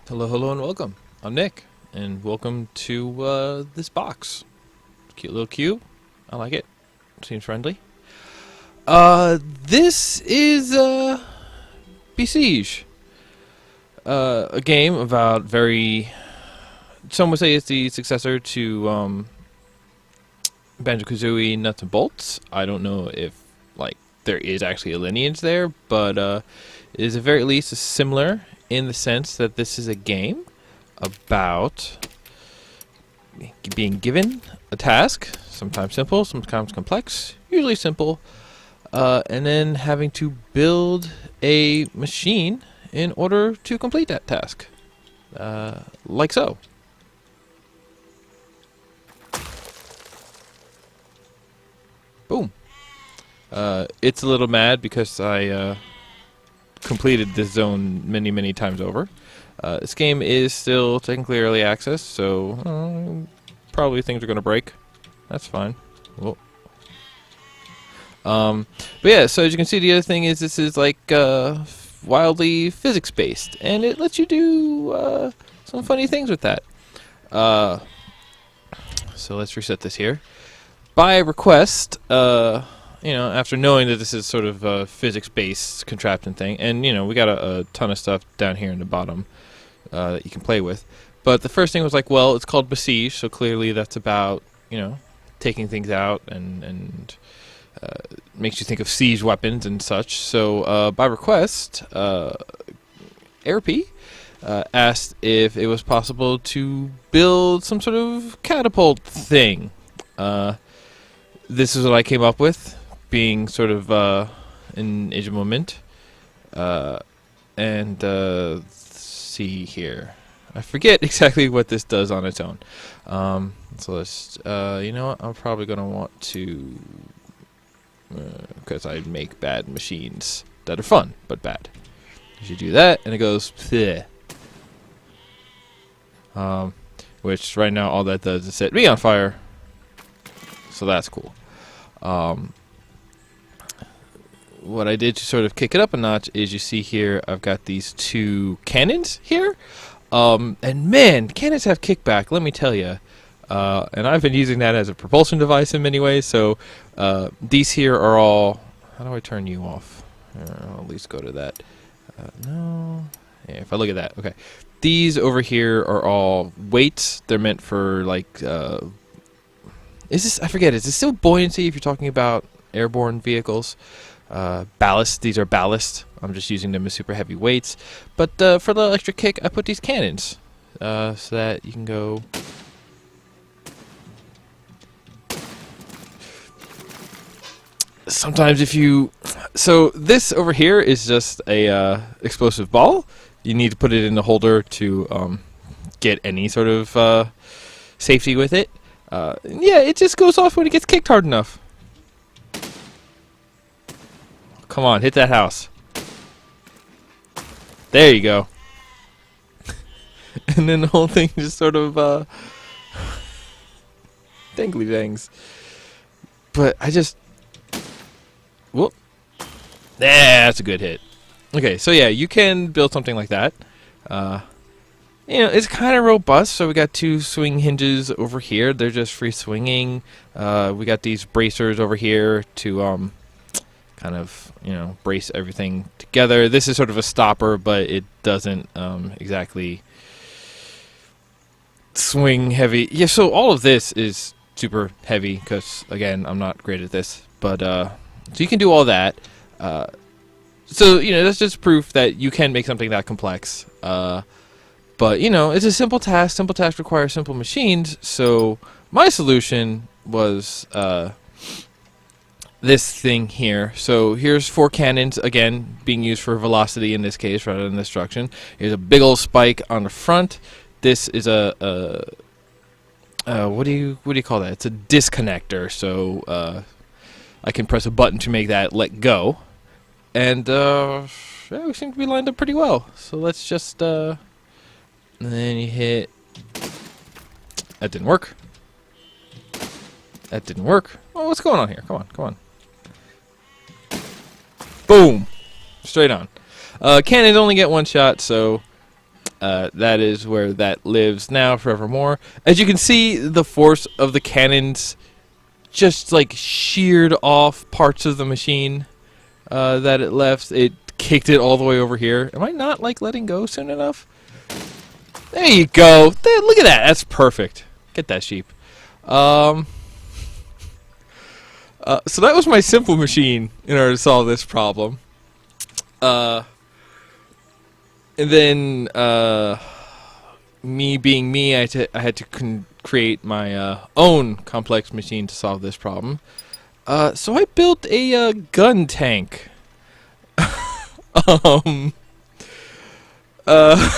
Hello, hello, and welcome. I'm Nick, and welcome to this box. Cute little cube. I like it. Seems friendly. This is Besiege, a game about very. Some would say it's the successor to Banjo-Kazooie Nuts and Bolts. I don't know if there is actually a lineage there, but it is at very least similar in the sense that this is a game about being given a task, sometimes simple, sometimes complex, usually simple, and then having to build a machine in order to complete that task, like so. Boom. It's a little mad because I completed this zone many times over. This game is still technically early access, so probably things are going to break. That's fine. Whoa. But yeah, so as you can see, the other thing is this is like wildly physics-based, and it lets you do some funny things with that. So let's reset this here. By request, after knowing that this is sort of a physics-based contraption thing, and, we got a ton of stuff down here in the bottom that you can play with. But the first thing was like, well, it's called Besiege, so clearly that's about, taking things out and makes you think of siege weapons and such. So by request, AirP asked if it was possible to build some sort of catapult thing. This is what I came up with, being sort of an edge moment. And let's see here. I forget exactly what this does on its own. So let's, you know what, I'm probably going to want to, because I make bad machines that are fun, but bad. You should do that, and it goes, bleh. Which right now all that does is set me on fire. So that's cool. What I did to sort of kick it up a notch is you see here I've got these two cannons here. And man, cannons have kickback, let me tell you. And I've been using that as a propulsion device in many ways. So these here are all... How do I turn you off? I'll at least go to that. No. Yeah, if I look at that. Okay. These over here are all weights. They're meant for like... Is this, I forget, is this still buoyancy if you're talking about airborne vehicles? Ballast, these are ballast. I'm just using them as super heavy weights. But for the extra kick, I put these cannons so that you can go... Sometimes if you... So this over here is just a explosive ball. You need to put it in the holder to get any sort of safety with it. Yeah, it just goes off when it gets kicked hard enough. Come on, hit that house. There you go. And then the whole thing just sort of dangly bangs. But I just... Whoop. That's a good hit. Okay, so yeah, you can build something like that. It's kind of robust, so we got two swing hinges over here. They're just free swinging. We got these bracers over here to kind of, brace everything together. This is sort of a stopper, but it doesn't exactly swing heavy. Yeah, so all of this is super heavy because, again, I'm not great at this. But, so you can do all that. So, that's just proof that you can make something that complex. But, it's a simple task. Simple tasks require simple machines. So my solution was this thing here. So here's 4 cannons, again, being used for velocity in this case rather than destruction. Here's a big old spike on the front. This is a what do you call that? It's a disconnector. So I can press a button to make that let go. And yeah, we seem to be lined up pretty well. So let's just... And then you hit... That didn't work. That didn't work. Oh, what's going on here? Come on, come on. Boom! Straight on. Cannons only get one shot, so That is where that lives now forevermore. As you can see, the force of the cannons just like sheared off parts of the machine that it left. It kicked it all the way over here. Am I not like letting go soon enough? There you go. There, look at that. That's perfect. Get that sheep. So that was my simple machine in order to solve this problem. And then, me being me, I had to create my own complex machine to solve this problem. So I built a gun tank. um, uh,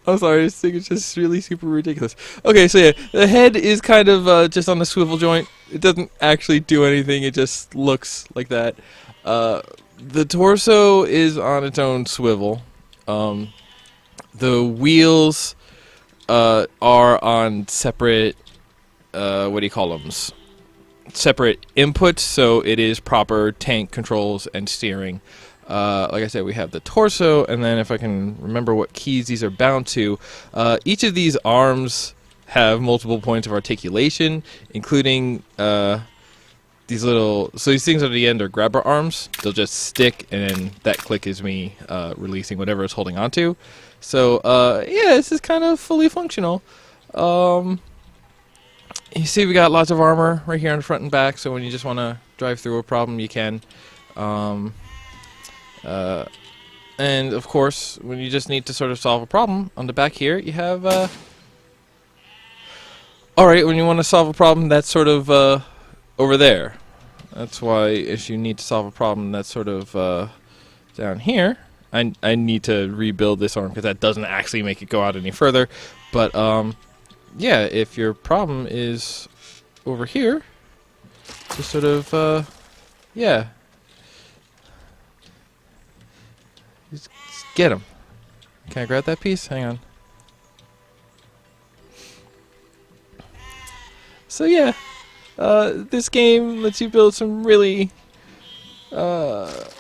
I'm sorry, this thing is just really super ridiculous. Okay, so yeah, the head is kind of just on the swivel joint. It doesn't actually do anything, it just looks like that. The torso is on its own swivel. The wheels are on separate, what do you call them? Separate inputs, so it is proper tank controls and steering. Like I said, we have the torso, and then if I can remember what keys these are bound to, each of these arms have multiple points of articulation, including these little... So these things at the end are grabber arms. They'll just stick, and then that click is me releasing whatever it's holding onto. So, yeah, this is kind of fully functional. You see we got lots of armor right here on the front and back, so when you just want to drive through a problem, you can. And of course, when you just need to sort of solve a problem, on the back here you have, alright, when you want to solve a problem, that's sort of, over there. That's why if you need to solve a problem, that's sort of, down here. I need to rebuild this arm because that doesn't actually make it go out any further. But, yeah, if your problem is over here, just sort of, yeah. Just get him. Can I grab that piece? Hang on. So yeah, this game lets you build some really, let's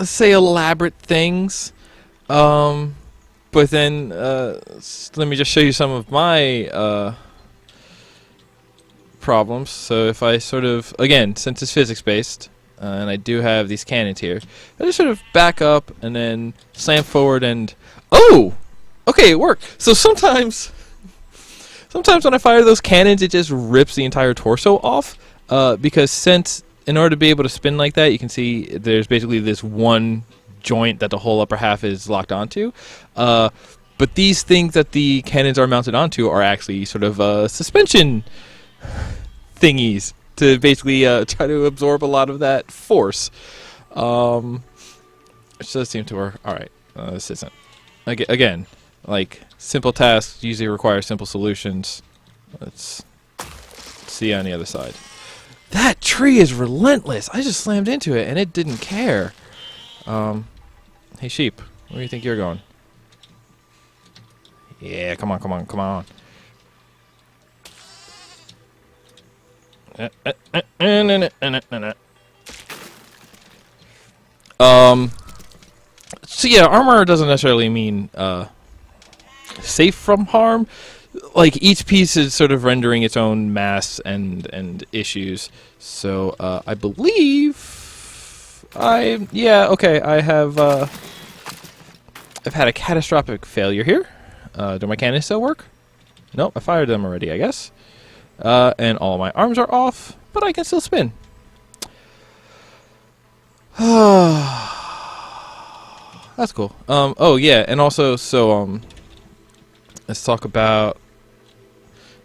say, elaborate things. But then, let me just show you some of my problems. So if I sort of, again, since it's physics-based, and I do have these cannons here, I just sort of back up and then slam forward and... Oh! Okay, it worked. So sometimes when I fire those cannons, it just rips the entire torso off. Because since, in order to be able to spin like that, you can see there's basically this one joint that the whole upper half is locked onto. But these things that the cannons are mounted onto are actually sort of suspension thingies to basically try to absorb a lot of that force. Which does seem to work. Alright, this isn't. Again, like, simple tasks usually require simple solutions. Let's see on the other side. That tree is relentless! I just slammed into it and it didn't care. Hey sheep, where do you think you're going? Yeah, come on, come on, come on. So yeah, armor doesn't necessarily mean safe from harm. Like, each piece is sort of rendering its own mass and issues. So I believe I have I've had a catastrophic failure here. Do my cannons still work? Nope, I fired them already, I guess. And all my arms are off, but I can still spin. That's cool. Oh yeah, and also, so, let's talk about,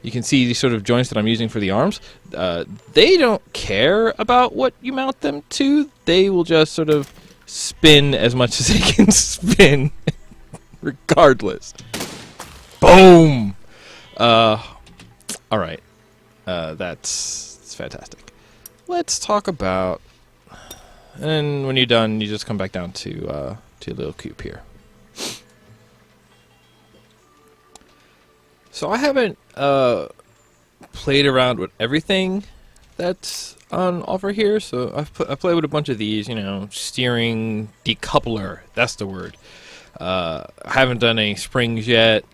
you can see these sort of joints that I'm using for the arms. They don't care about what you mount them to. They will just sort of spin as much as they can spin, regardless. Boom! Alright. That's fantastic. Let's talk about... And when you're done, you just come back down to a little cube here. So I haven't played around with everything that's on offer here. So I play with a bunch of these, you know, steering decoupler. That's the word. I haven't done any springs yet.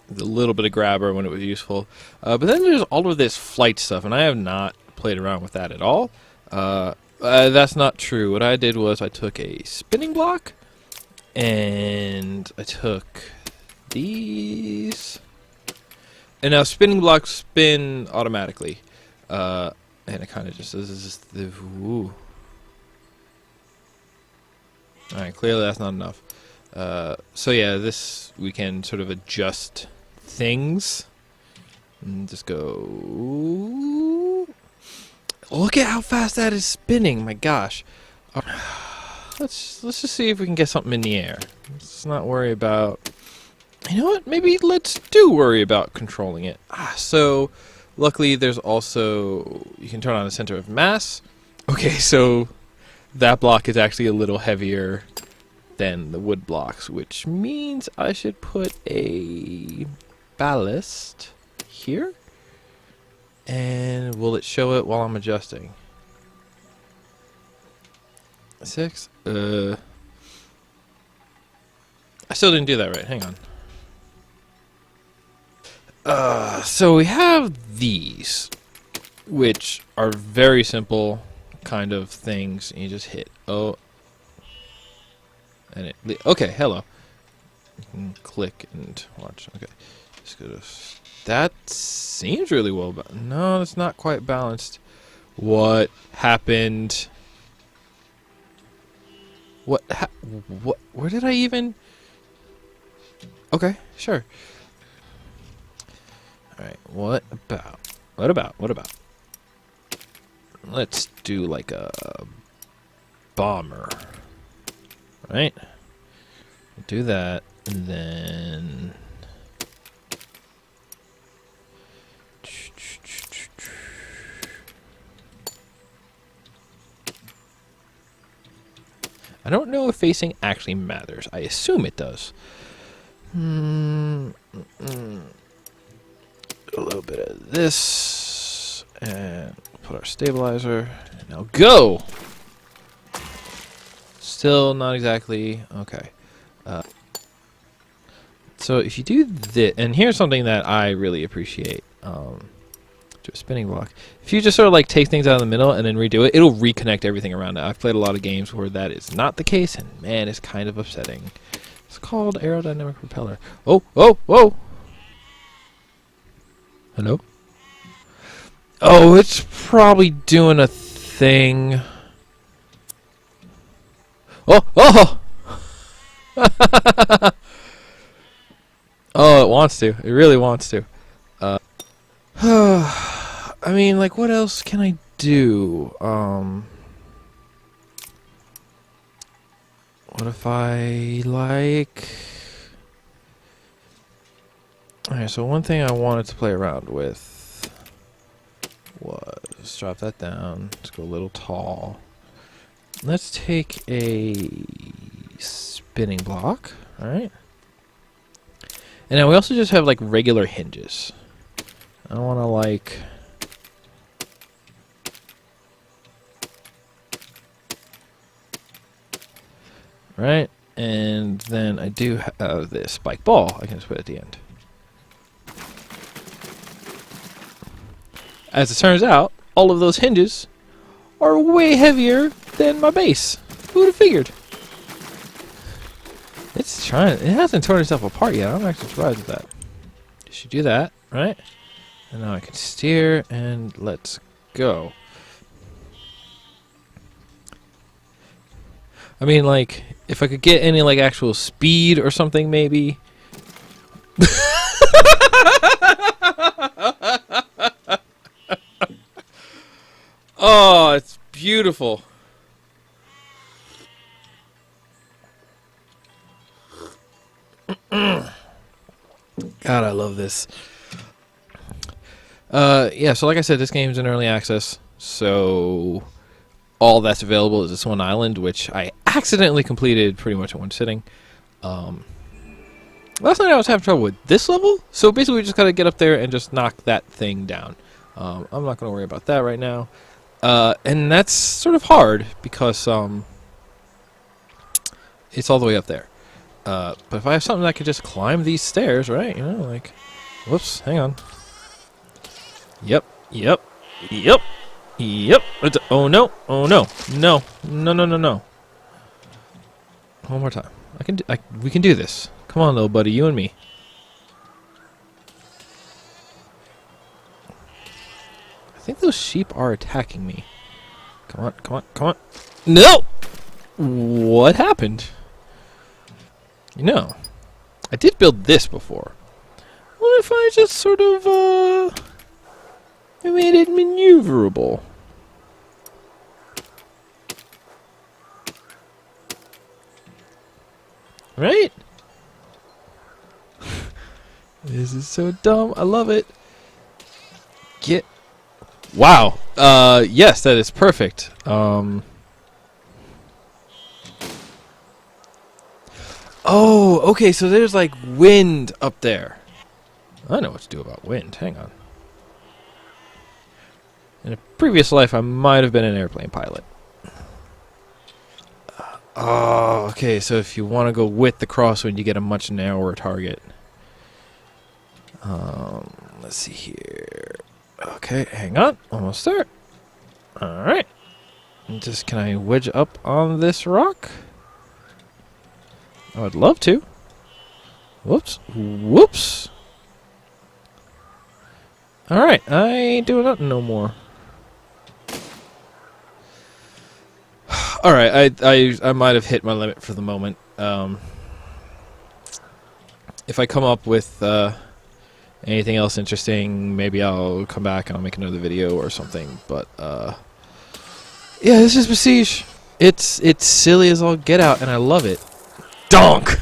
A little bit of grabber when it was useful. But then there's all of this flight stuff, and I have not played around with that at all. That's not true. What I did was I took a spinning block, and I took these. And now spinning blocks spin automatically. And it kind of just does the woo. Alright, clearly that's not enough. So yeah, this we can sort of adjust things and just go. Look at how fast that is spinning! My gosh. Let's just see if we can get something in the air. Let's not worry about. You know what? Maybe let's do worry about controlling it. So luckily there's also you can turn on a center of mass. Okay, so that block is actually a little heavier than the wood blocks, which means I should put a ballast here. And will it show it while I'm adjusting? 6? I still didn't do that right. Hang on. So we have these, which are very simple kind of things. And you just hit O. And it okay, hello. You can click and watch. Okay, just go to. That seems really well, but no, it's not quite balanced. What happened? What? What? Where did I even? Okay, sure. All right. What about? What about? What about? Let's do like a bomber. Right? Do that, and then I don't know if facing actually matters. I assume it does. A little bit of this, and put our stabilizer. And now go! Still not exactly. Okay. So if you do this, and here's something that I really appreciate. To a spinning block. If you just sort of like take things out of the middle and then redo it, it'll reconnect everything around it. I've played a lot of games where that is not the case, and man, it's kind of upsetting. It's called aerodynamic propeller. Oh, oh, whoa! Hello? Oh, it's probably doing a thing. Oh, oh! Oh, it wants to. It really wants to. I mean, like, what else can I do? What if I, like... Alright, so one thing I wanted to play around with was... Drop that down. Let's go a little tall. Let's take a spinning block. Alright. And now we also just have, like, regular hinges. I want to, like... Right? And then I do have this spike ball I can just put at the end. As it turns out, all of those hinges are way heavier than my base. Who would have figured? It's trying. It hasn't torn itself apart yet. I'm actually surprised at that. You should do that, right? And now I can steer, and let's go. I mean, like, if I could get any, like, actual speed or something, maybe. Oh, it's beautiful. God, I love this. Yeah, so like I said, this game's in early access, so all that's available is this one island, which I accidentally completed pretty much in one sitting. Last night I was having trouble with this level, so basically we just gotta get up there and just knock that thing down. I'm not gonna worry about that right now. And that's sort of hard because it's all the way up there. But if I have something that could just climb these stairs, right? You know, like, whoops, hang on. Yep, yep, yep, yep. Oh no, oh no, no, no, no, no, no. One more time. We can do this. Come on, little buddy, you and me. I think those sheep are attacking me. Come on, come on, come on. No! What happened? You know, I did build this before. What if I just sort of, I made it maneuverable? Right? This is so dumb. I love it. Get. Wow. Yes, that is perfect. Oh, okay, so there's like wind up there. I know what to do about wind. Hang on. In a previous life, I might have been an airplane pilot. Oh, okay, so if you want to go with the crosswind, you get a much narrower target. Let's see here. Okay, hang on. Almost there. Alright. Just, can I wedge up on this rock? I would love to. Whoops. Whoops. Alright, I ain't doing nothing no more. Alright, I might have hit my limit for the moment. If I come up with anything else interesting, maybe I'll come back and I'll make another video or something. But yeah, this is Besiege. It's silly as all get out, and I love it. Donk!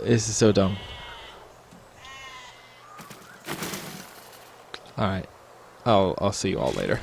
This is so dumb. Alright. I'll see you all later.